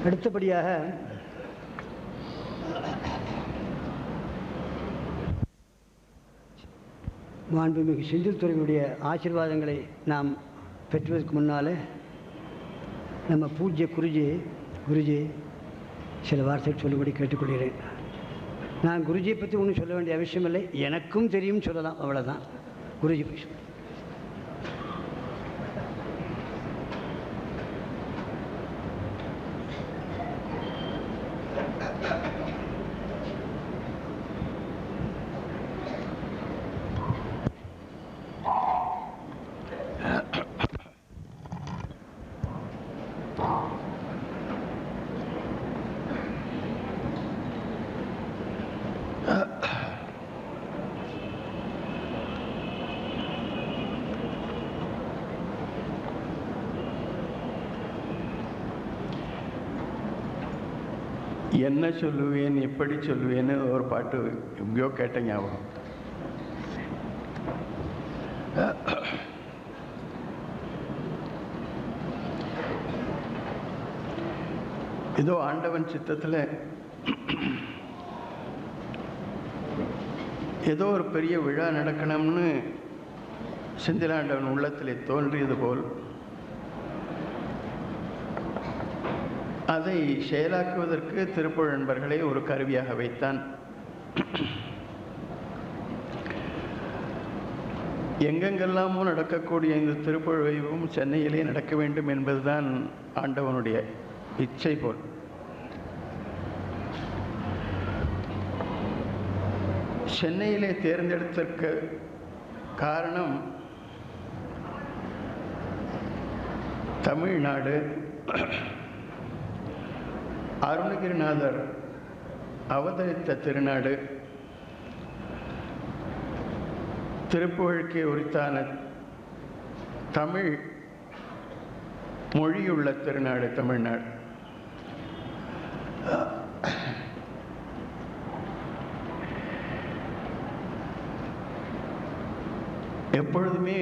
அடுத்தபடியாக மாண்புமிகு செந்தில் துறையினுடைய ஆசீர்வாதங்களை நாம் பெற்றுவதற்கு முன்னால் நம்ம பூஜ்ய குருஜி சில வார்த்தைகள் சொல்லும்படி கேட்டுக்கொள்கிறேன். நான் குருஜியை பற்றி ஒன்றும் சொல்ல வேண்டிய அவசியமில்லை, எனக்கும் தெரியும் சொல்லலாம், அவ்வளோதான். குருஜி பேச. என்ன சொல்லுவேன், எப்படி சொல்லுவேன்னு ஒரு பாட்டு எங்கேயோ கேட்ட ஞாபகம். ஏதோ ஆண்டவன் சித்தத்தில் ஏதோ ஒரு பெரிய விழா நடக்கணும்னு செந்திலாண்டவன் உள்ளத்திலே தோன்றியது போல் அதை செயலாக்குவதற்கு திருப்புகழ் நண்பர்களை ஒரு கருவியாக வைத்தான். எங்கெங்கெல்லாமோ நடக்கக்கூடிய இந்த திருப்புகழ் வைபவம் சென்னையிலே நடக்க வேண்டும் என்பதுதான் ஆண்டவனுடைய இச்சை போல். சென்னையிலே தேர்ந்தெடுத்திருக்க காரணம் தமிழ்நாடு, அருணகிரிநாதர் அவதரித்த திருநாடு, திருப்புகழுக்கே உரித்தான தமிழ் மொழியுள்ள திருநாடு தமிழ்நாடு. எப்பொழுதுமே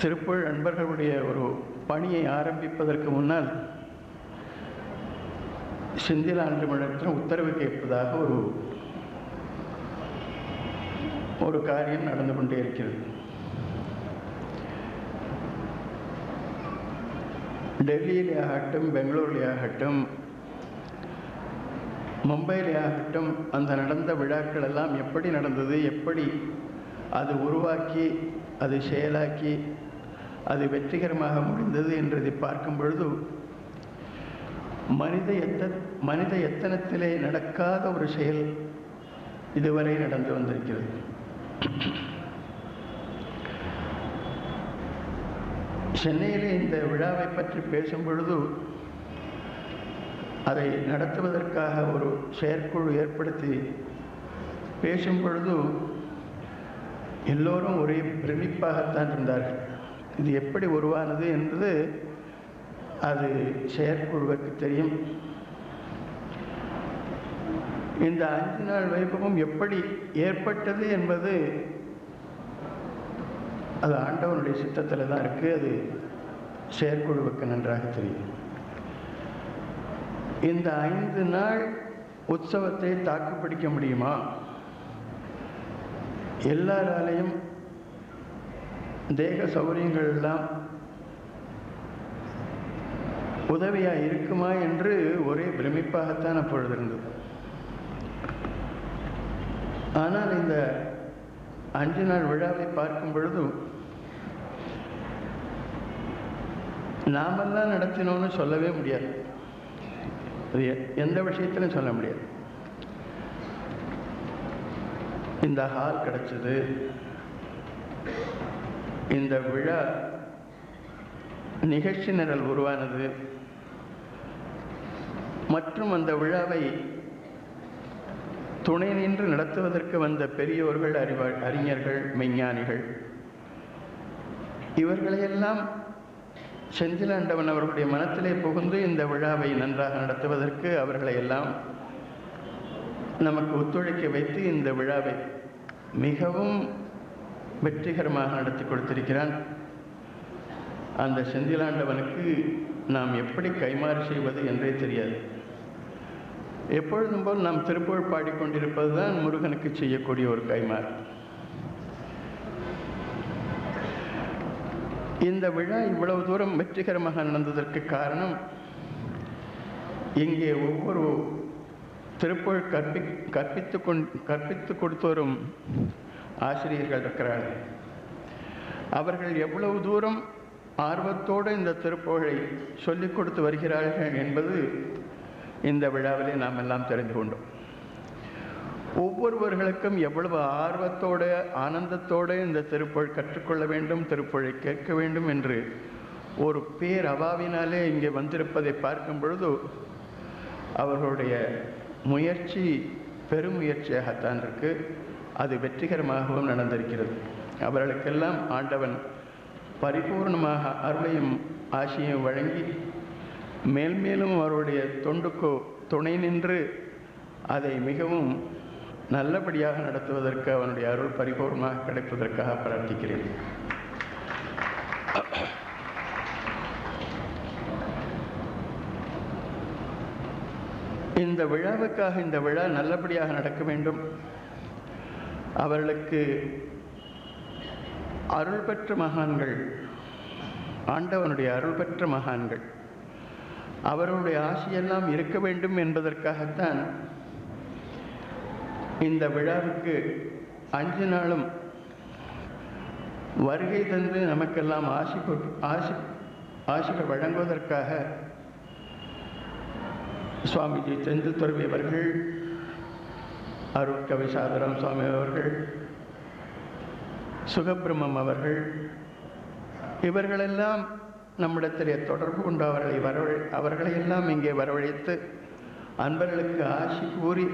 திருப்புகழ் நண்பர்களுடைய ஒரு பணியை ஆரம்பிப்பதற்கு முன்னால் செந்திலாண்டவனிடத்தில் உத்தரவு கேட்பதாக ஒரு காரியம் நடந்து கொண்டே இருக்கிறது. டெல்லியிலே ஆகட்டும், பெங்களூரிலே ஆகட்டும், மும்பையிலே ஆகட்டும், அந்த நடந்த விழாக்கள் எல்லாம் எப்படி நடந்தது, எப்படி அது உருவாக்கி அது செயலாக்கி அது வெற்றிகரமாக முடிந்தது என்றதை பார்க்கும் பொழுது மனித எத்தனத்திலே நடக்காத ஒரு செயல் இதுவரை நடந்து வந்திருக்கிறது. சென்னையிலே இந்த விழாவை பற்றி பேசும் பொழுது அதை நடத்துவதற்காக ஒரு செயற்குழு ஏற்படுத்தி பேசும் பொழுது எல்லோரும் ஒரே பிரமிப்பாகத்தான் இருந்தார்கள். இது எப்படி உருவானது என்பது அது செயற்குழுவுக்கு தெரியும். இந்த 5 நாள் வைபவம் எப்படி ஏற்பட்டது என்பது அது ஆண்டவனுடைய சித்தத்தில் தான் இருக்குது. அது செயற்குழுவுக்கு நன்றாக தெரியும். இந்த 5 நாள் உற்சவத்தை தாக்குப்பிடிக்க முடியுமா? எல்லாராலையும் தேக சௌகரியங்கள் எல்லாம் உதவியாக இருக்குமா என்று ஒரே பிரமிப்பாகத்தான் அப்பொழுது இருந்தது. ஆனால் இந்த 5 நாள் விழாவை பார்க்கும் பொழுது நாமெல்லாம் நடத்தினோன்னு சொல்லவே முடியாது. அது எந்த விஷயத்திலும் சொல்ல முடியாது. இந்த ஹால் கிடைச்சது, இந்த விழா நிகழ்ச்சி நிரல் உருவானது, மற்றும் அந்த விழாவை துணை நின்று நடத்துவதற்கு வந்த பெரியோர்கள், அறிஞர்கள், மெஞ்ஞானிகள், இவர்களையெல்லாம் செந்திலாண்டவன் அவர்களுடைய மனத்திலே புகுந்து இந்த விழாவை நன்றாக நடத்துவதற்கு அவர்களை எல்லாம் நமக்கு ஒத்துழைக்க வைத்து இந்த விழாவை மிகவும் வெற்றிகரமாக நடத்தி கொடுத்திருக்கிறான். அந்த செந்திலாண்டவனுக்கு நாம் எப்படி கைமாறு செய்வது என்றே தெரியாது. எப்பொழுதும் போல் நாம் திருப்புகழ் பாடிக்கொண்டிருப்பது தான் முருகனுக்கு செய்யக்கூடிய ஒரு கைமாறு. இந்த விழா இவ்வளவு தூரம் வெற்றிகரமாக நடந்ததற்கு காரணம், இங்கே ஒவ்வொரு திருப்புகழ் கற்பித்து கொடுத்து வரும் ஆசிரியர்கள் இருக்கிறார்கள். அவர்கள் எவ்வளவு தூரம் ஆர்வத்தோடு இந்த திருப்புகழை சொல்லிக் கொடுத்து வருகிறார்கள் என்பது இந்த விழாவிலே நாம் எல்லாம் தெரிந்து கொண்டோம். ஒவ்வொருவர்களுக்கும் எவ்வளவு ஆர்வத்தோடு ஆனந்தத்தோடு இந்த திருப்புகழ் கற்றுக்கொள்ள வேண்டும், திருப்புகழை கேட்க வேண்டும் என்று ஒரு பேரவாவினாலே இங்கே வந்திருப்பதை பார்க்கும் பொழுது அவர்களுடைய முயற்சி பெருமுயற்சியாகத்தான் இருக்கு. அது வெற்றிகரமாகவும் நடந்திருக்கிறது. அவர்களுக்கெல்லாம் ஆண்டவன் பரிபூர்ணமாக அருளையும் ஆசியையும் வழங்கி மேல்மேலும் அவருடைய தொண்டுக்கு துணை நின்று அதை மிகவும் நல்லபடியாக நடத்துவதற்கு அவனுடைய அருள் பரிபூர்ணமாக கிடைப்பதற்காக பிரார்த்திக்கிறேன். இந்த விழாவுக்காக இந்த விழா நல்லபடியாக நடக்க வேண்டும், அவர்களுக்கு அருள் பெற்ற மகான்கள், ஆண்டவனுடைய அருள் பெற்ற மகான்கள் அவருடைய ஆசையெல்லாம் இருக்க வேண்டும் என்பதற்காகத்தான் இந்த விழாவுக்கு 5 நாளும் வருகை தந்து நமக்கெல்லாம் ஆசிகள் வழங்குவதற்காக சுவாமிஜி செந்தில் துறவி அவர்கள், அருட்கவி சாதராம் சுவாமி அவர்கள், சுகபிரம்மம் அவர்கள், இவர்களெல்லாம் நம்மிடத்திலே தொடர்பு கொண்டு அவர்களையெல்லாம் இங்கே வரவழைத்து அன்பர்களுக்கு ஆசி கூறி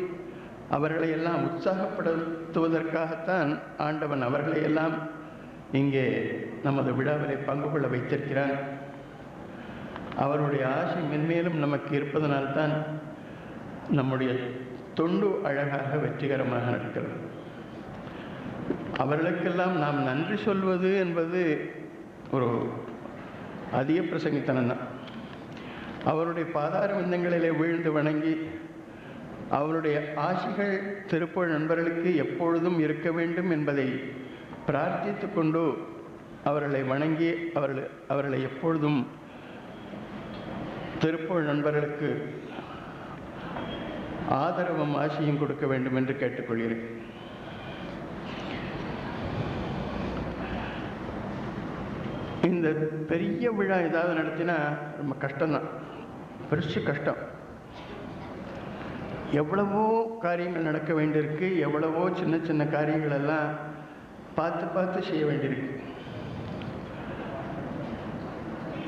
அவர்களையெல்லாம் உற்சாகப்படுத்துவதற்காகத்தான் ஆண்டவன் அவர்களையெல்லாம் இங்கே நமது விழாவிலே பங்கு கொள்ள வைத்திருக்கிறான். அவருடைய ஆசை மென்மேலும் நமக்கு இருப்பதனால்தான் நம்முடைய தொண்டு அழகாக வெற்றிகரமாக நடக்கிறது. அவர்களுக்கெல்லாம் நாம் நன்றி சொல்வது என்பது ஒரு அதிக பிரசங்கித்தனம் தான். அவருடைய பாதார விந்தங்களிலே வீழ்ந்து வணங்கி அவருடைய ஆசிகள் திருப்புகழ் நண்பர்களுக்கு எப்பொழுதும் இருக்க வேண்டும் என்பதை பிரார்த்தித்து கொண்டு அவர்களை வணங்கி அவர்களை எப்பொழுதும் திருப்புகழ் நண்பர்களுக்கு ஆதரவும் ஆசியும் கொடுக்க வேண்டும் என்று கேட்டுக்கொள்கிறேன். இந்த பெரிய விழா ஏதாவது நடத்தினா ரொம்ப கஷ்டம்தான், பெருசு கஷ்டம். எவ்வளவோ காரியங்கள் நடக்க வேண்டியிருக்கு, எவ்வளவோ சின்ன சின்ன காரியங்கள் எல்லாம் பார்த்து செய்ய வேண்டியிருக்கு.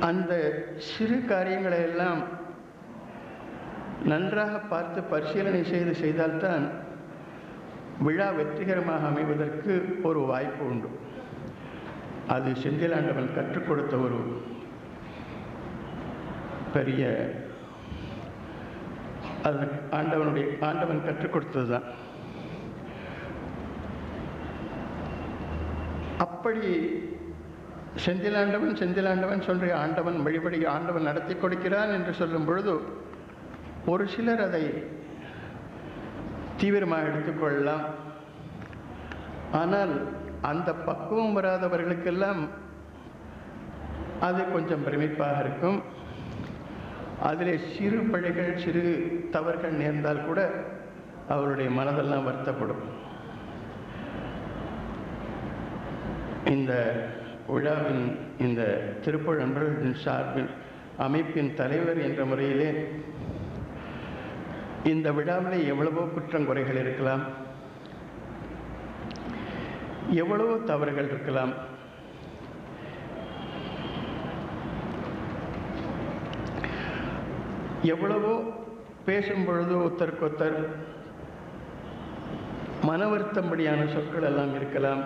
அந்த சிறு காரியங்களை எல்லாம் நன்றாக பார்த்து பரிசீலனை செய்தால்தான் விழா வெற்றிகரமாக அமைவதற்கு ஒரு வாய்ப்பு உண்டு. அது செந்திலாண்டவன் கற்றுக் கொடுத்த ஒரு பெரிய, அது ஆண்டவன் கற்றுக் கொடுத்தது தான். அப்படி செந்திலாண்டவன் சொல்ற ஆண்டவன் வழிபடி ஆண்டவன் நடத்தி கொடுக்கிறான் என்று சொல்லும் பொழுது ஒரு சிலர் அதை தீவிரமாக எடுத்துக்கொள்ளலாம். ஆனால் அந்த பக்குவம் வராதவர்களுக்கெல்லாம் அது கொஞ்சம் பிரமிப்பாக இருக்கும். அதிலே சிறு பிழைகள், சிறு தவறுகள் நேர்ந்தால் கூட அவருடைய மனதெல்லாம் வருத்தப்படும். இந்த விழாவின் இந்த திருப்புகழ் நண்பர்களின் சார்பில் அமைப்பின் தலைவர் என்ற முறையிலே இந்த விழாவில் எவ்வளவோ குற்றங்குறைகள் இருக்கலாம், எவ்வளவோ தவறுகள் இருக்கலாம். எவ்வளவோ பேசும் பொழுது ஒருத்தருக்கொத்தர் மன வருத்தம்படியான சொற்கள் எல்லாம் இருக்கலாம்.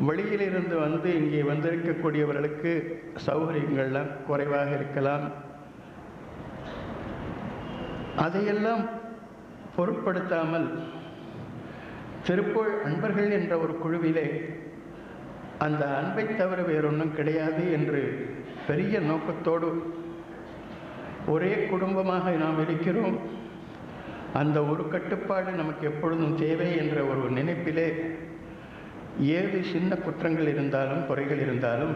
வெளியிலிருந்து வந்து இங்கே வந்திருக்கக்கூடியவர்களுக்கு சௌகரியங்கள்லாம் குறைவாக இருக்கலாம். அதையெல்லாம் பொருட்படுத்தாமல் திருப்புகழ் அன்பர்கள் என்ற ஒரு குழுவிலே அந்த அன்பை தவிர வேறொன்றும் கிடையாது என்று பெரிய நோக்கத்தோடு ஒரே குடும்பமாக நாம் இருக்கிறோம், அந்த ஒரு கட்டுப்பாடு நமக்கு எப்பொழுதும் தேவை என்ற ஒரு நினைப்பிலே ஏது சின்ன குற்றங்கள் இருந்தாலும் குறைகள் இருந்தாலும்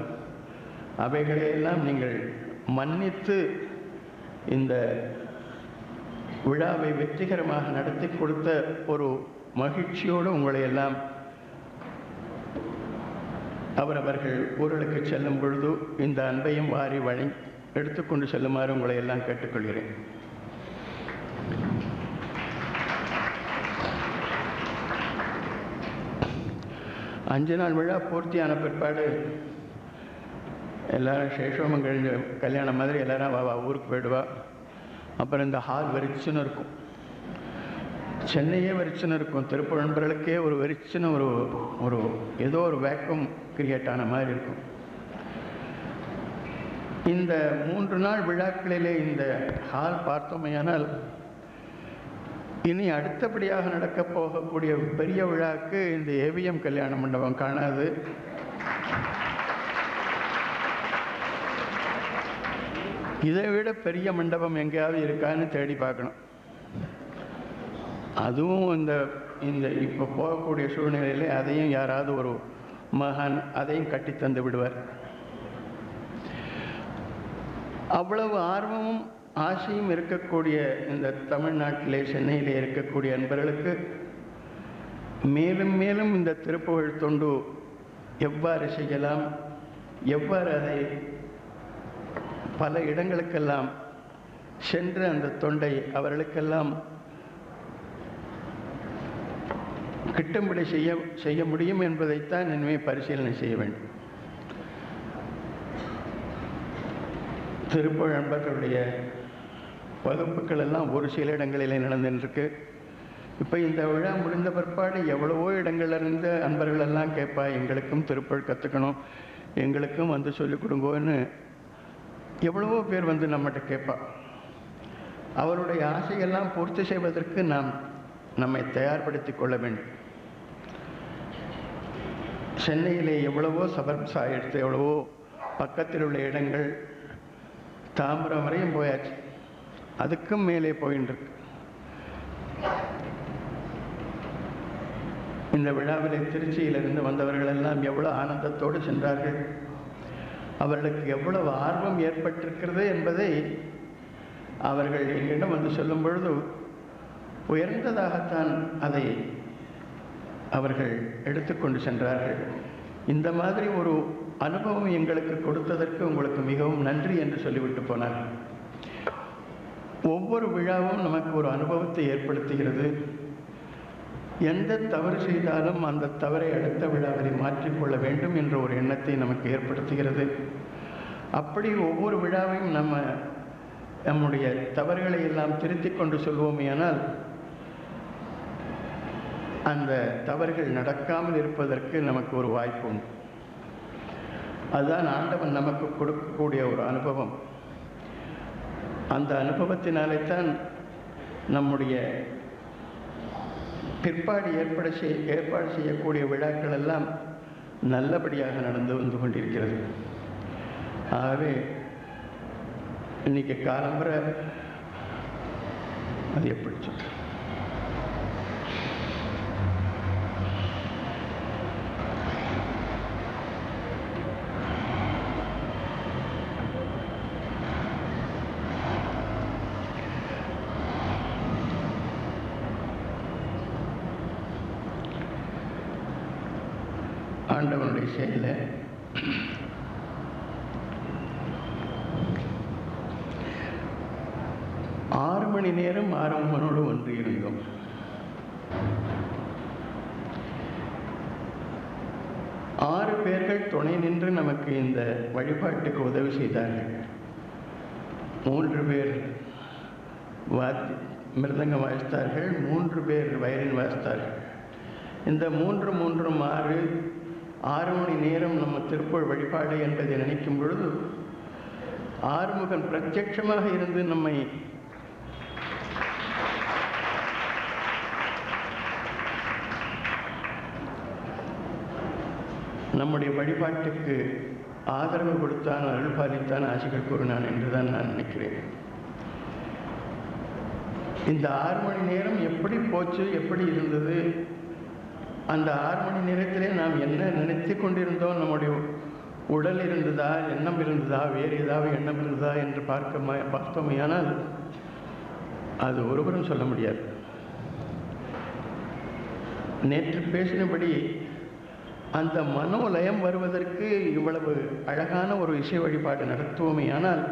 அவைகளையெல்லாம் நீங்கள் மன்னித்து இந்த விழாவை வெற்றிகரமாக நடத்தி கொடுத்த ஒரு மகிழ்ச்சியோடு உங்களை எல்லாம் அவரவர்கள் ஊர்களுக்கு செல்லும் பொழுது இந்த அன்பையும் வாரி எடுத்துக்கொண்டு செல்லுமாறு உங்களை எல்லாம் கேட்டுக்கொள்கிறேன். அஞ்சு நாள் விழா பூர்த்தியான பிற்பாடு எல்லாரும் சேஷோமம் கழிஞ்ச கல்யாணம் மாதிரி எல்லாரும் வா ஊருக்கு போயிடுவா. அப்புறம் இந்த ஹால் வெறிச்சுன்னு இருக்கும், சென்னையே வெறிச்சுன்னு இருக்கும், திருப்பழம்பர்களுக்கே ஒரு வெறிச்சுன்னு ஒரு ஏதோ ஒரு வேக்கம் கிரியேட் ஆன மாதிரி இருக்கும். இந்த 3 நாள் விழாக்களிலே இந்த ஹால் பார்த்தோமையானால் இனி அடுத்தபடியாக நடக்கப் போகக்கூடிய பெரிய விழாக்கு இந்த ஏவிஎம் கல்யாண மண்டபம் காணாது. இதை விட பெரிய மண்டபம் எங்கேயாவது இருக்கான்னு தேடி பார்க்கணும். அதுவும் இந்த இப்போ போகக்கூடிய சூழ்நிலையிலே அதையும் யாராவது ஒரு மகான் அதையும் கட்டி தந்து விடுவார். அவ்வளவு ஆர்வமும் ஆசையும் இருக்கக்கூடிய இந்த தமிழ்நாட்டிலே சென்னையிலே இருக்கக்கூடிய அன்பர்களுக்கு மேலும் மேலும் இந்த திருப்புகழ் தொண்டு எவ்வாறு செய்யலாம், எவ்வாறு அதை பல இடங்களுக்கெல்லாம் சென்று அந்த தொண்டை அவர்களுக்கெல்லாம் கிட்டும்படி செய்ய முடியும் என்பதைத்தான் இனிமே பரிசீலனை செய்ய வேண்டும். திருப்புகழ் அன்பர்களுடைய வகுப்புகள் எல்லாம் ஒரு சில இடங்களிலே நடந்துருக்கு. இப்போ இந்த விழா முடிந்த பிற்பாடு எவ்வளவோ இடங்கள்லேருந்து அன்பர்கள் எல்லாம் கேட்பா, எங்களுக்கும் திருப்புகழ் கற்றுக்கணும், எங்களுக்கும் வந்து சொல்லிக் கொடுங்கோன்னு எவ்வளவோ பேர் வந்து நம்மகிட்ட கேட்பா. அவருடைய ஆசையெல்லாம் பூர்த்தி செய்வதற்கு நாம் நம்மை தயார்படுத்தி கொள்ள வேண்டும். சென்னையிலே எவ்வளவோ சபர்ப்ஸா எடுத்து எவ்வளவோ பக்கத்தில் உள்ள இடங்கள் தாம்பரம் வரையும் போயாச்சு, அதுக்கும் மேலே போயின்னு இருக்கு. இந்த விழாவிலே திருச்சியிலிருந்து வந்தவர்கள் எல்லாம் எவ்வளோ ஆனந்தத்தோடு சென்றார்கள், அவர்களுக்கு எவ்வளவு ஆர்வம் ஏற்பட்டிருக்கிறது என்பதை அவர்கள் எங்களிடம் வந்து சொல்லும் பொழுது உயர்ந்ததாகத்தான் அதை அவர்கள் எடுத்துக்கொண்டு சென்றார்கள். இந்த மாதிரி ஒரு அனுபவம் எங்களுக்கு கொடுத்ததற்கு உங்களுக்கு மிகவும் நன்றி என்று சொல்லிவிட்டு போனார்கள். ஒவ்வொரு விழாவும் நமக்கு ஒரு அனுபவத்தை ஏற்படுத்துகிறது. எந்த தவறு செய்தாலும் அந்த தவறை அடுத்த விழாவில் மாற்றிக்கொள்ள வேண்டும் என்ற ஒரு எண்ணத்தை நமக்கு ஏற்படுத்துகிறது. அப்படி ஒவ்வொரு விழாவையும் நம்முடைய தவறுகளை எல்லாம் திருத்திக் கொண்டு சொல்வோமேயானால் அந்த தவறுகள் நடக்காமல் இருப்பதற்கு நமக்கு ஒரு வாய்ப்பு உண்டு. அதுதான் ஆண்டவன் நமக்கு கொடுக்கக்கூடிய ஒரு அனுபவம். அந்த அனுபவத்தினாலே தான் நம்முடைய பிற்பாடு ஏற்பாடு செய்யக்கூடிய விழாக்கள் எல்லாம் நல்லபடியாக நடந்து வந்து கொண்டிருக்கிறது. ஆகவே இன்னைக்கு காலம்பரை அது எப்படி சொல்ற ஆண்டவனுடைய செயலை ஆறு மணி நேரம் ஆரம்பனோடு ஒன்று இருந்தோம். ஆறு பேர்கள் துணை நின்று நமக்கு இந்த வழிபாட்டுக்கு உதவி செய்தார்கள். 3 பேர் மிருதங்கம் வாசித்தார்கள், 3 பேர் வயலின் வாசித்தார்கள். இந்த 3 6 மணி நேரம் நம்ம திருப்புகழ் வழிபாடு என்பதை நினைக்கும் பொழுது ஆறுமுகன் பிரத்யட்சமாக இருந்து நம்முடைய வழிபாட்டுக்கு ஆதரவு கொடுத்தான், அருள் பாலித்தான், ஆசிகள் கூறினான் என்று தான் நான் நினைக்கிறேன். இந்த 6 மணி நேரம் எப்படி போச்சு, எப்படி இருந்தது, அந்த 6 மணி நேரத்திலே நாம் என்ன நினைத்து கொண்டிருந்தோம், நம்முடைய உடல் இருந்ததா, எண்ணம் இருந்ததா, வேறு ஏதாவது எண்ணம் இருந்ததா என்று பார்த்தோமையானால் அது ஒருவரும் சொல்ல முடியாது. நேற்று பேசினபடி அந்த மனோலயம் வருவதற்கு இவ்வளவு அழகான ஒரு இசை வழிபாடு நடத்துவோமேயானால்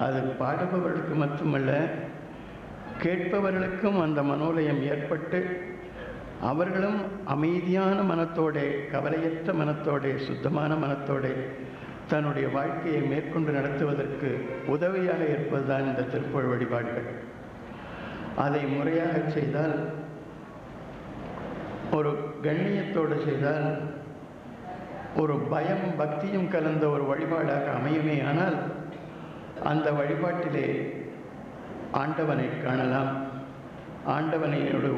அது பாடுபவர்களுக்கு மட்டுமல்ல, கேட்பவர்களுக்கும் அந்த மனோலயம் ஏற்பட்டு அவர்களும் அமைதியான மனத்தோடு, கவலையற்ற மனத்தோடு, சுத்தமான மனத்தோடு தன்னுடைய வாழ்க்கையை மேற்கொண்டு நடத்துவதற்கு உதவியாக இருப்பதுதான் இந்த திருப்புகழ் வழிபாடுகள். அதை முறையாக செய்தால், ஒரு கண்ணியத்தோடு செய்தால், ஒரு பயம் பக்தியும் கலந்த ஒரு வழிபாடாக அமையுமே. ஆனால் அந்த வழிபாட்டிலே ஆண்டவனை காணலாம். ஆண்டவனையோடு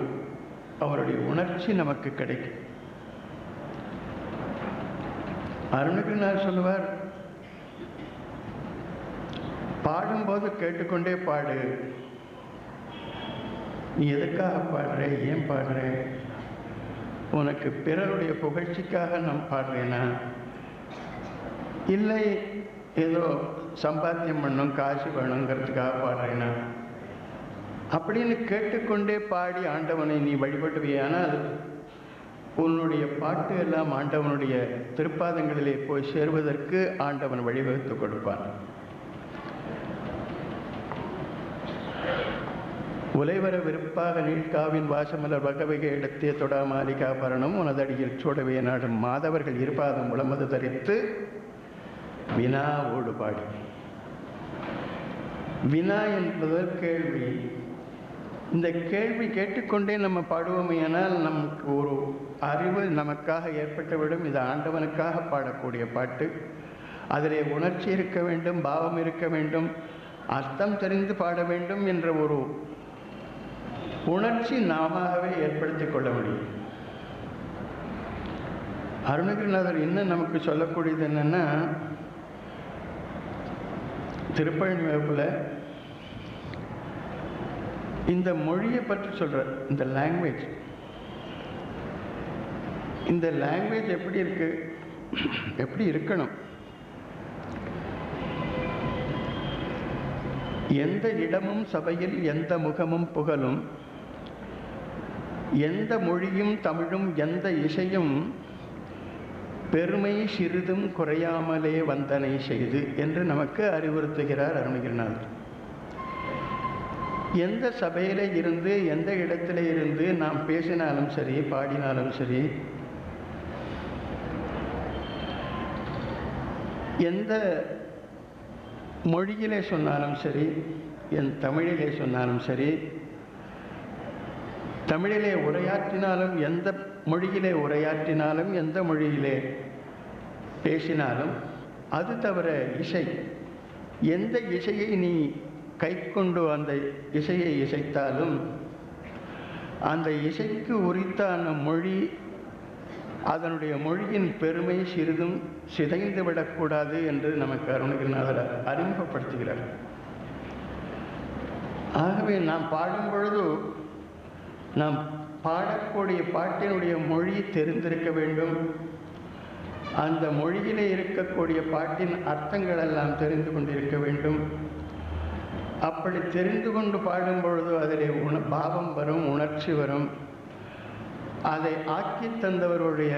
அவருடைய உணர்ச்சி நமக்கு கிடைக்கும். அருணகிரிநாதர் சொல்லுவார், பாடும்போது கேட்டுக்கொண்டே பாடு. நீ எதுக்காக பாடுற, ஏன் பாடுற, உனக்கு பிறருடைய புகழ்ச்சிக்காக நான் பாடுறேனா, இல்லை ஏதோ சம்பாத்தியம் பண்ணும், காசு வேணுங்கிறதுக்காக பாடுறேனா அப்படின்னு கேட்டுக்கொண்டே பாடி ஆண்டவனை நீ வழிபடுவியானால் உன்னுடைய பாட்டு எல்லாம் ஆண்டவனுடைய திருப்பாதங்களிலே போய் சேர்வதற்கு ஆண்டவன் வழிவகுத்து கொடுப்பான். உலைவர விருப்பாக நீழ்காவின் வாசமலர் வகவகை இடத்தே தொடாமாலிகா பரணம் உனதடியில் சூடவே நாடும் மாதவர்கள் இருபாதம் உளமது தரித்து வினா ஓடு பாடி. வினா என்பது கேள்வி. இந்த கேள்வி கேட்டுக்கொண்டே நம்ம பாடுவோமையானால் நமக்கு ஒரு அறிவு நமக்காக ஏற்பட்டுவிடும். இது ஆண்டவனுக்காக பாடக்கூடிய பாட்டு. அதிலே உணர்ச்சி இருக்க வேண்டும், பாவம் இருக்க வேண்டும், அர்த்தம் தெரிந்து பாட வேண்டும் என்ற ஒரு உணர்ச்சி நாமவே ஏற்படுத்தி கொள்ள முடியும். அருணகிரிநாதர் இன்னும் நமக்கு சொல்லக்கூடியது என்னன்னா, திருப்பழனி வகுப்புல இந்த மொழியை பற்றி சொல்ற, இந்த லாங்குவேஜ், இந்த லாங்குவேஜ் எப்படி இருக்கு, எப்படி இருக்கணும், எந்த இடமும் சபையில் எந்த முகமும் புகழும், எந்த மொழியும் தமிழும் எந்த இசையும் பெருமை சிறிதும் குறையாமலே வந்தனை செய்து என்று நமக்கு அறிவுறுத்துகிறார் அருணகிரிநாதர். எந்த சபையில இருந்து, எந்த இடத்துல இருந்து நாம் பேசினாலும் சரி, பாடினாலும் சரி, எந்த மொழியிலே சொன்னாலும் சரி, என் தமிழிலே சொன்னாலும் சரி, தமிழிலே உரையாற்றினாலும், எந்த மொழியிலே உரையாற்றினாலும், எந்த மொழியிலே பேசினாலும், அது தவிர இசை, எந்த இசையை நீ கை கொண்டு அந்த இசையை இசைத்தாலும் அந்த இசைக்கு உரித்தான மொழி, அதனுடைய மொழியின் பெருமை சிறிதும் சிதைந்து விடக்கூடாது என்று நமக்கு அருணகிரிநாதர் அறிமுகப்படுத்துகிறார். ஆகவே நாம் பாடும் பொழுது நாம் பாடக்கூடிய பாட்டினுடைய மொழி தெரிந்திருக்க வேண்டும். அந்த மொழியிலே இருக்கக்கூடிய பாட்டின் அர்த்தங்கள் எல்லாம் தெரிந்து கொண்டிருக்க வேண்டும். அப்படி தெரிந்து கொண்டு பாடும் பொழுது அதிலே பாவம் வரும், உணர்ச்சி வரும். அதை ஆக்கி தந்தவருடைய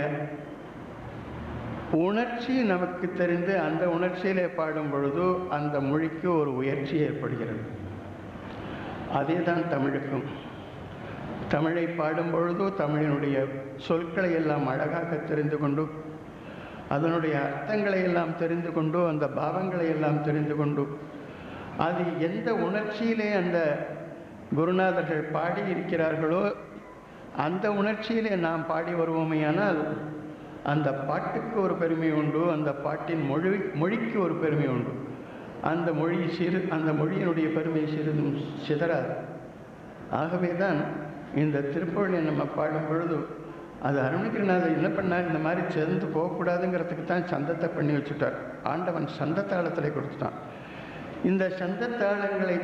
உணர்ச்சி நமக்கு தெரிந்து அந்த உணர்ச்சியிலே பாடும் பொழுது அந்த மொழிக்கு ஒரு உயர்ச்சி ஏற்படுகிறது. அதே தான் தமிழுக்கும். தமிழை பாடும் பொழுது தமிழினுடைய சொற்களை எல்லாம் அழகாக தெரிந்து கொண்டு, அதனுடைய அர்த்தங்களை எல்லாம் தெரிந்து கொண்டு, அந்த பாவங்களை எல்லாம் தெரிந்து கொண்டு, அது எந்த உணர்ச்சியிலே அந்த குருநாதர்கள் பாடி இருக்கிறார்களோ அந்த உணர்ச்சியிலே நாம் பாடி வருவோமேயானால் அந்த பாட்டுக்கு ஒரு பெருமை உண்டு, அந்த பாட்டின் மொழிக்கு ஒரு பெருமை உண்டு. அந்த மொழியினுடைய பெருமை சிறிதும் சிதறாது. ஆகவே தான் இந்த திருப்புகழை நம்ம பாடும் பொழுது அது அருணகிரிநாதர் என்ன பண்ணார், இந்த மாதிரி சேர்ந்து போகக்கூடாதுங்கிறதுக்கு தான் சந்தத்தை பண்ணி வச்சுட்டார். ஆண்டவன் சந்தத்தாளத்தில் கொடுத்துட்டான். இந்த சந்தத்தாளங்களை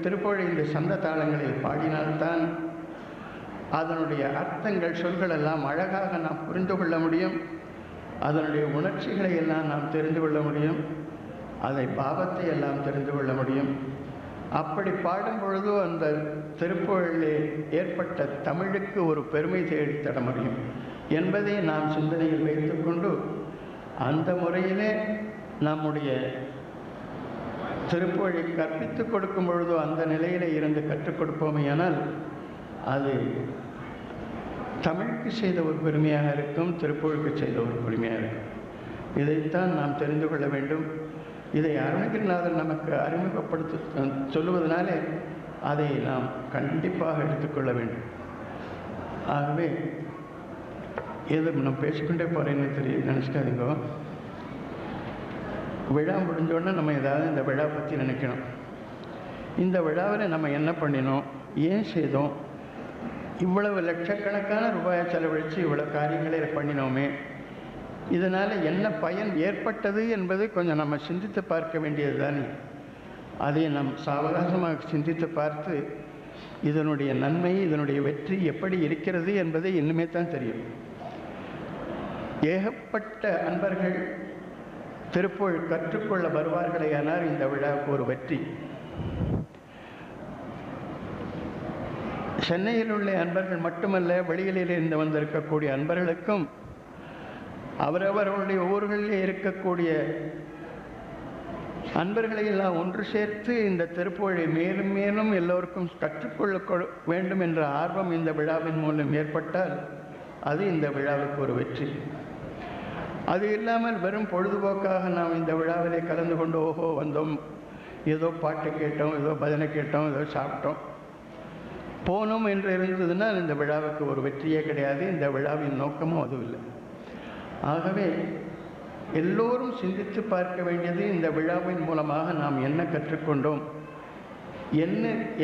திருப்புகழை இந்த சந்தத்தாளங்களில் பாடினால்தான் அதனுடைய அர்த்தங்கள், சொல்கள் எல்லாம் அழகாக நாம் புரிந்து கொள்ள முடியும். அதனுடைய உணர்ச்சிகளை எல்லாம் நாம் தெரிந்து கொள்ள முடியும். அதை பாவத்தை எல்லாம் தெரிந்து கொள்ள முடியும். அப்படி பாடும் பொழுது அந்த திருப்புகழிலே ஏற்பட்ட தமிழுக்கு ஒரு பெருமை தேடித்தர முடியும் என்பதை நாம் சிந்தனையில் வைத்துக்கொண்டு அந்த முறையிலே நம்முடைய திருப்புகழை கற்பித்துக் கொடுக்கும் பொழுதோ அந்த நிலையிலே இருந்து கற்றுக் கொடுப்போமேயானால் அது தமிழுக்கு செய்த ஒரு பெருமையாக இருக்கும், திருப்புகழுக்கு செய்த ஒரு பெருமையாக இருக்கும். இதைத்தான் நாம் தெரிந்து கொள்ள வேண்டும். இதை அருணகிரிநாதர் நமக்கு அறிமுகப்படுத்த சொல்லுவதனாலே அதை நாம் கண்டிப்பாக எடுத்துக்கொள்ள வேண்டும். ஆகவே ஏதோ நம்ம பேசிக்கொண்டே போகிறேன்னு தெரியும் நினச்சிக்காதீங்க. விழா முடிஞ்சோடனே நம்ம ஏதாவது இந்த விழா பற்றி நினைக்கணும். இந்த விழாவில் நம்ம என்ன பண்ணினோம், ஏன் செய்தோம், இவ்வளவு லட்சக்கணக்கான ரூபாயை செலவழித்து இவ்வளோ காரியங்களை பண்ணினோமே, இதனால் என்ன பயன் ஏற்பட்டது என்பது கொஞ்சம் நம்ம சிந்தித்து பார்க்க வேண்டியது தானே. அதை நாம் சாவகாசமாக சிந்தித்து பார்த்து இதனுடைய நன்மை, இதனுடைய வெற்றி எப்படி இருக்கிறது என்பதை இன்னுமே தான் தெரியும். ஏகப்பட்ட அன்பர்கள் திருப்புகழ் கற்றுக்கொள்ள வருவார்களேயானால் இந்த விழாவுக்கு ஒரு வெற்றி. சென்னையில் உள்ள அன்பர்கள் மட்டுமல்ல, வெளியிலிருந்து வந்திருக்கக்கூடிய அன்பர்களுக்கும் அவரவர்களுடைய ஊர்களிலே இருக்கக்கூடிய அன்பர்களை எல்லாம் ஒன்று சேர்த்து இந்த திருப்புகழை மேலும் மேலும் எல்லோருக்கும் கற்றுக்கொள்ள வேண்டும் என்ற ஆர்வம் இந்த விழாவின் மூலம் ஏற்பட்டால் அது இந்த விழாவுக்கு ஒரு வெற்றி. அது இல்லாமல் வெறும் பொழுதுபோக்காக நாம் இந்த விழாவிலே கலந்து கொண்டு ஓஹோ வந்தோம், ஏதோ பாட்டு கேட்டோம், ஏதோ பஜனை கேட்டோம், ஏதோ சாப்பிட்டோம் போனோம் என்று இருந்ததுனால் இந்த விழாவுக்கு ஒரு வெற்றியே கிடையாது. இந்த விழாவின் நோக்கமும் அதுவும் இல்லை. ஆகவே எல்லோரும் சிந்தித்து பார்க்க வேண்டியது இந்த விழாவின் மூலமாக நாம் என்ன கற்றுக்கொண்டோம்,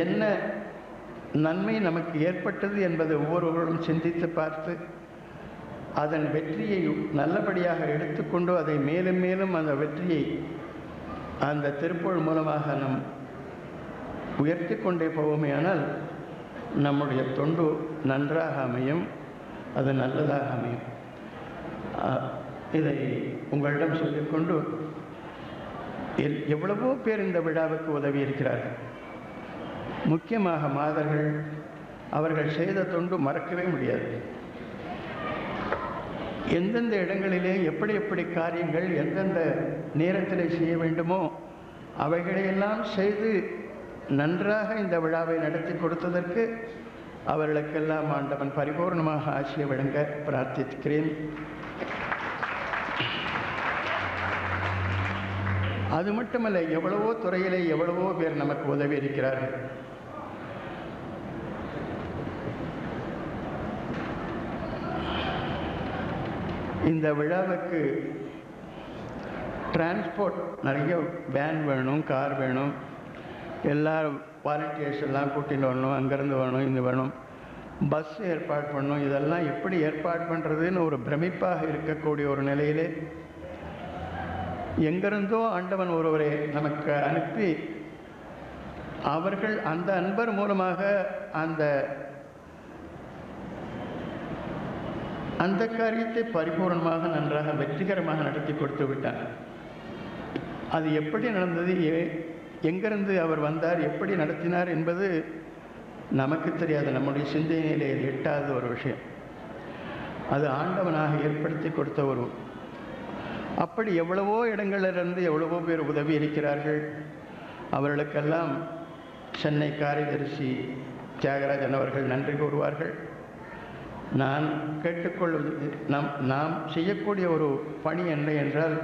என்ன நன்மை நமக்கு ஏற்பட்டது என்பதை ஒவ்வொருவரும் சிந்தித்து பார்த்து அதன் வெற்றியை நல்லபடியாக எடுத்துக்கொண்டு அதை மேலும் மேலும் அந்த வெற்றியை அந்த திருப்புகழ் மூலமாக நாம் உயர்த்தி கொண்டே போவோமேயானால் நம்முடைய தொண்டு நன்றாக அமையும், அது நல்லதாக அமையும். இதை உங்களிடம் சொல்லிக்கொண்டு எவ்வளவோ பேர் இந்த விழாவுக்கு உதவி இருக்கிறார்கள். முக்கியமாக மாதர்கள், அவர்கள் செய்த தொண்டு மறக்கவே முடியாது. எந்தெந்த இடங்களிலே எப்படி எப்படி காரியங்கள் எந்தெந்த நேரத்திலே செய்ய வேண்டுமோ அவைகளையெல்லாம் செய்து நன்றாக இந்த விழாவை நடத்தி கொடுத்ததற்கு அவர்களுக்கெல்லாம் ஆண்டவன் பரிபூர்ணமாக ஆசியை வழங்க பிரார்த்திக்கிறேன். அது மட்டுமல்ல, எவ்வளவோ துறையிலே எவ்வளவோ பேர் நமக்கு உதவி இருக்கிறார்கள். இந்த விழாவுக்கு டிரான்ஸ்போர்ட் நிறைய வேன் வேணும், கார் வேணும், எல்லாரும் வாலண்டியர்ஸ் எல்லாம் கூட்டின்னு வரணும், அங்கேருந்து வரணும், இங்கே வேணும், பஸ் ஏற்பாடு பண்ணணும். இதெல்லாம் எப்படி ஏற்பாடு பண்ணுறதுன்னு ஒரு பிரமிப்பாக இருக்கக்கூடிய ஒரு நிலையிலே எங்கிருந்தோ ஆண்டவன் ஒருவரை நமக்கு அனுப்பி அவர்கள் அந்த அன்பர் மூலமாக அந்த காரியத்தை பரிபூர்ணமாக நன்றாக வெற்றிகரமாக நடத்தி கொடுத்து விட்டார். அது எப்படி நடந்தது, எங்கிருந்து அவர் வந்தார், எப்படி நடத்தினார் என்பது நமக்கு தெரியாது, நம்முடைய சிந்தனையிலே எட்டாத ஒரு விஷயம். அது ஆண்டவனாக ஏற்படுத்தி கொடுத்த ஒரு. அப்படி எவ்வளவோ இடங்களிலிருந்து எவ்வளவோ பேர் உதவி இருக்கிறார்கள். அவர்களுக்கெல்லாம் சென்னை காரியதரிசி தியாகராஜன் அவர்கள் நன்றி கூறுவார்கள். நான் கேட்டுக்கொள்வது, நாம் செய்யக்கூடிய ஒரு பணி என்ன என்றால்,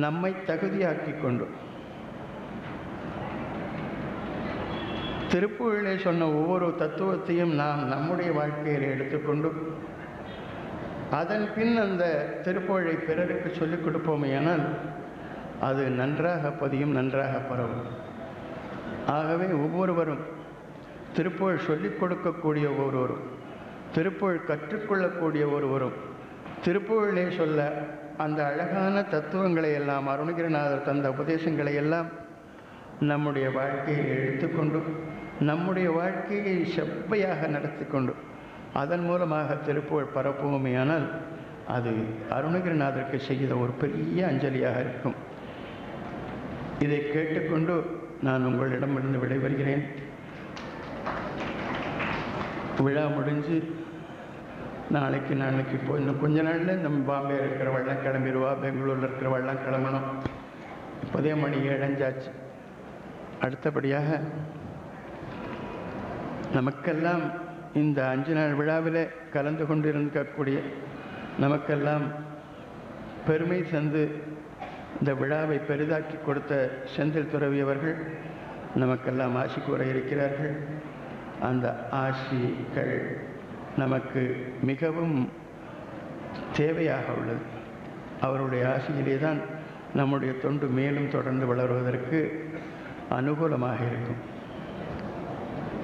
நம்மை தகுதியாக்கி கொண்டு திருப்புகழிலே சொன்ன ஒவ்வொரு தத்துவத்தையும் நாம் நம்முடைய வாழ்க்கையில் எடுத்துக்கொண்டு அதன் பின் அந்த திருப்புகழை பிறருக்கு சொல்லிக் கொடுப்போமேயானால் அது நன்றாக பதியும், நன்றாக பரவும். ஆகவே ஒவ்வொருவரும் திருப்புகழ் சொல்லிக் கொடுக்கக்கூடிய ஒவ்வொருவரும் திருப்புகழ் கற்றுக்கொள்ளக்கூடிய ஒருவரும் திருப்புகழிலே சொல்ல அந்த அழகான தத்துவங்களை எல்லாம் அருணகிரிநாதர் தந்த உபதேசங்களை எல்லாம் நம்முடைய வாழ்க்கையை எடுத்துக்கொண்டு நம்முடைய வாழ்க்கையை செவ்வையாக நடத்தி கொண்டு அதன் மூலமாக திருப்புகழ் பரப்புவோமேயானால் அது அருணகிரிநாதருக்கு செய்த ஒரு பெரிய அஞ்சலியாக இருக்கும். இதை கேட்டுக்கொண்டு நான் உங்களிடமிருந்து விடைபெறுகிறேன். விழா முடிஞ்சு நாளைக்கு இப்போ இன்னும் கொஞ்ச நாளில் நம்ம பாம்பே இருக்கிற வெள்ளம் கிளம்பிடுவா, பெங்களூரில் இருக்கிற வெள்ளம் கிளம்பணும். இப்போதே மணி 7 அடுத்தபடியாக நமக்கெல்லாம் இந்த 5 நாள் விழாவில் கலந்து கொண்டிருக்கக்கூடிய நமக்கெல்லாம் பெருமை தந்து இந்த விழாவை பெரிதாக்கி கொடுத்த செந்தில் துறவி அவர்கள் நமக்கெல்லாம் ஆசி கூற இருக்கிறார்கள். அந்த ஆசிகள் நமக்கு மிகவும் தேவையாக உள்ளது. அவருடைய ஆசியிலே தான் நம்முடைய தொண்டு மேலும் தொடர்ந்து வளருவதற்கு அனுகூலமாக இருக்கும்.